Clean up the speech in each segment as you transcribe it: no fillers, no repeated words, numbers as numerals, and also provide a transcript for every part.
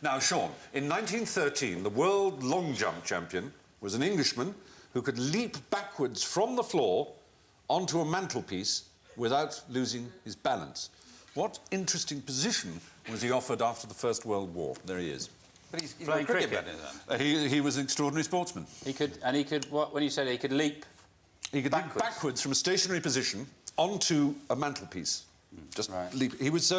Now, Sean, in 1913, the world long jump champion was an Englishman who could leap backwards from the floor onto a mantelpiece without losing his balance. What interesting position was he offered after the First World War? There he is. But he's playing cricket. He was an extraordinary sportsman. He could, what, when you said he could leap... He could leap backwards from a stationary position onto a mantelpiece. Just leap. He was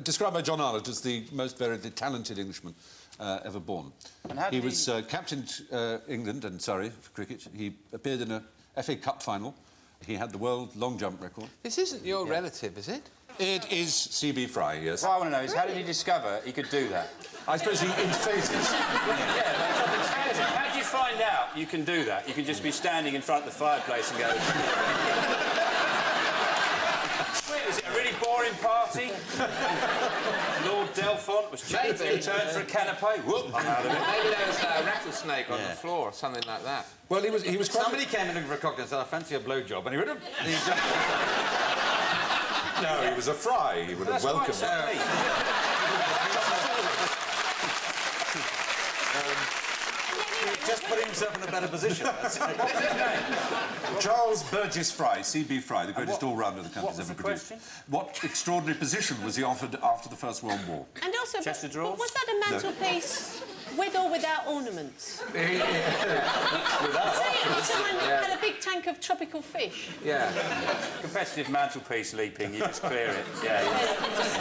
described by John Arlott as the most very talented Englishman ever born. And he was captained England and Surrey for cricket. He appeared in a FA Cup final. He had the world long jump record. This isn't your relative, is it? It is C.B. Fry, yes. What I want to know is, how did he discover he could do that? I suppose he in phases. How did you find out you can do that? You can just be standing in front of the fireplace and go... Was it a really boring party? Lord Delfont was taking a turn for a canapé. Whoop, I'm out of it. Maybe there was a rattlesnake on the floor or something like that. Well, he was quite... Somebody came in looking for a cocktail and said, I fancy a blowjob, and he would have... No, he was a Fry. He would have welcomed it. Just putting himself in a better position. Charles Burgess Fry, C.B. Fry, the greatest all-rounder the country's ever produced. What extraordinary position was he offered after the First World War? And also, Chester drawers? was that a mantelpiece with or without ornaments? Someone had a big tank of tropical fish. Yeah. Competitive mantelpiece leaping, you just clear it. Yeah,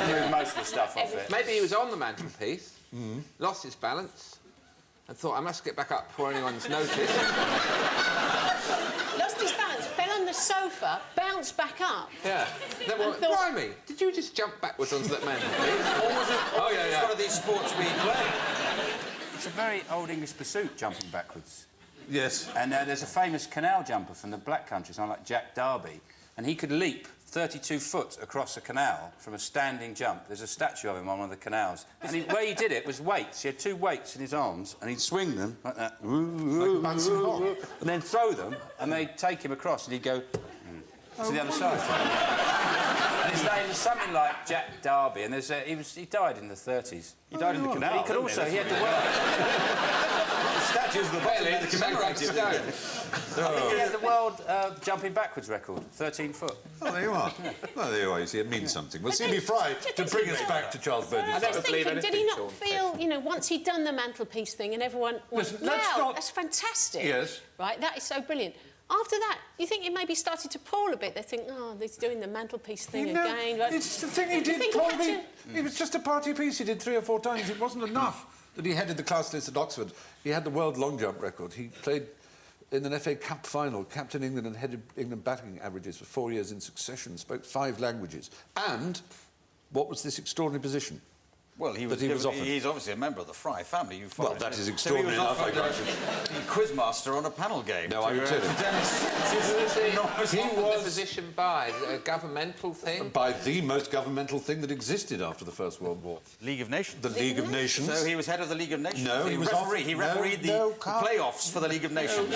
you move most of the stuff off it. Maybe he was on the mantelpiece, lost his balance, and thought, I must get back up before anyone's noticed. Lost his balance, fell on the sofa, bounced back up. Yeah. Then why me? Did you just jump backwards onto that mantelpiece? Or was it one of these sports we play? It's a very old English pursuit, jumping backwards. Yes. And there's a famous canal jumper from the Black Country, someone like Jack Darby, and he could leap 32 foot across a canal from a standing jump. There's a statue of him on one of the canals. And the way he did it was weights. He had 2 weights in his arms, and he'd swing them like that, and then throw them, and they'd take him across, and he'd go to the other side. And his name was something like Jack Darby, and he died in the 30s. He died in the canal. He could also... He had the world... The statues of the bottom of the commemorative stone. I think he had the world jumping backwards record, 13 foot. Oh, there you are. Well, there you are. You see, it means something. Well, C.B. Fry, to bring us back to Charles Burgess. I was thinking, did he not feel, you know, once he'd done the mantelpiece thing and everyone went, wow, that's fantastic. Yes. Right, that is so brilliant. After that, you think he maybe started to pall a bit? They think, oh, he's doing the mantelpiece thing again. Like, it's the thing he did, probably... It was just a party piece he did 3 or 4 times. It wasn't enough. That he headed the class list at Oxford. He had the world long jump record. He played in an FA Cup final, captained England and headed England batting averages for 4 years in succession, spoke 5 languages. And what was this extraordinary position? Well, he's obviously a member of the Fry family. Well, that is extraordinary enough. So he was quizmaster on a panel game. No, I would tell you. He was position by a governmental thing? By the most governmental thing that existed after the First World War. League of Nations. The League of Nations. So he was head of the League of Nations. No, he was referee. He refereed the playoffs for the League of Nations.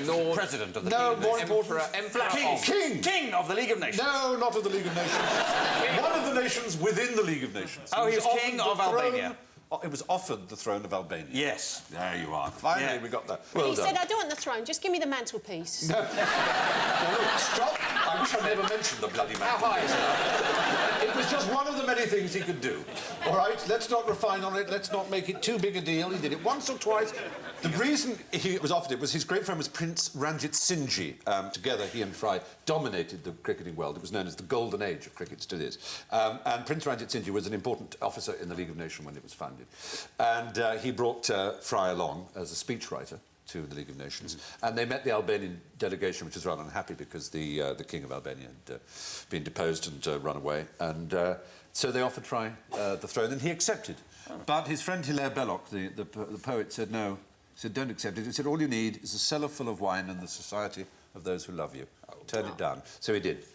Lord President of the League of Nations. Emperor King of the League of Nations. No, not of the League of Nations. One of the nations within the League of Nations. Oh, he was king of Albania. It was offered the throne of Albania. Yes. There you are. Finally, we got that. Well he done. said, I don't want the throne, just give me the mantelpiece. No. Well, look, stop. I wish I never mentioned the bloody mantelpiece. How high is it? It was just one of the many things he could do. All right, let's not refine on it. Let's not make it too big a deal. He did it once or twice. The reason he was offered it was his great friend was Prince Ranjit Singh Ji. Together, he and Fry dominated the cricketing world. It was known as the golden age of cricket, still is. And Prince Ranjit Singh Ji was an important officer in the League of Nations when it was founded. And he brought Fry along as a speechwriter to the League of Nations, and they met the Albanian delegation, which was rather unhappy because the king of Albania had been deposed and run away, and so they offered Fry the throne, and he accepted. But his friend Hilaire Belloc, the poet, said no. He said, don't accept it. He said, all you need is a cellar full of wine and the society of those who love you. Turn it down. So he did.